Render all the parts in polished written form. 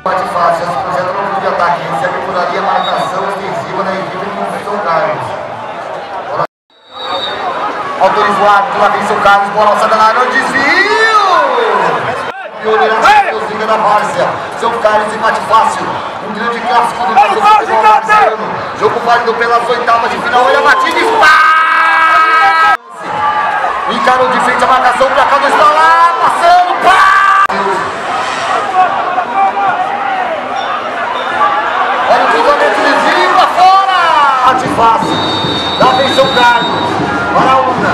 Bate fácil, esse projeto não podia ataque, recebe por ali a marcação extensiva da equipe do São Carlos. Autoriza o árbitro, lá vem São Carlos, bola alçada na área, desvio! E o Leandro da Várzea, São Carlos empate fácil, um grande clássico do nosso futebol varziano. Jogo válido pelas oitavas de final, olha a batida, dispara! Encarou de frente a marcação, pra cá, está lá, passando, pá! Olha o cruzamento, desvio, pra fora! Bate fácil, lá vem São Carlos, para a Una,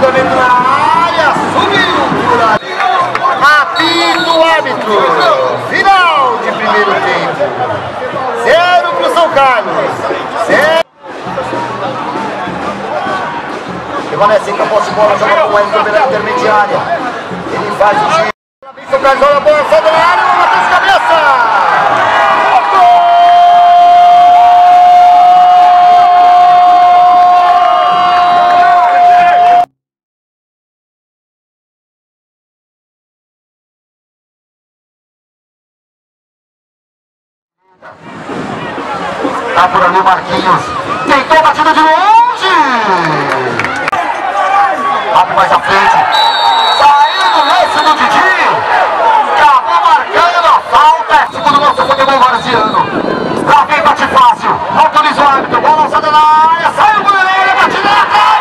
cruzamento na área, subiu por ali. Apito o árbitro, final de primeiro tempo, 0 para o São Carlos, 0. Permanece em campo de bola, joga com o Wellington pela intermediária, ele faz o giro, São Carlos olha a bola, sobe na área, uma batida de cabeça. Tá por ali o Marquinhos, tentou a batida de longe, abre mais à frente, saindo o lance do Didi, acabou marcando a falta, segundo o nosso futebol varziano, lá vem bate fácil, autoriza o árbitro, bola alçada na área, sai o goleiro, batida na cara,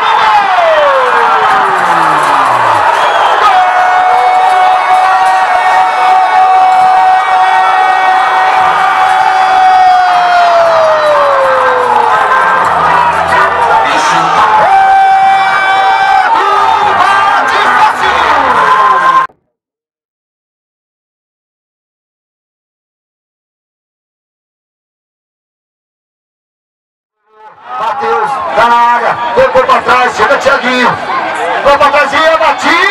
Matheus, tá na área, tocou pra trás, chega Thiaguinho, vai pra trás e a batida!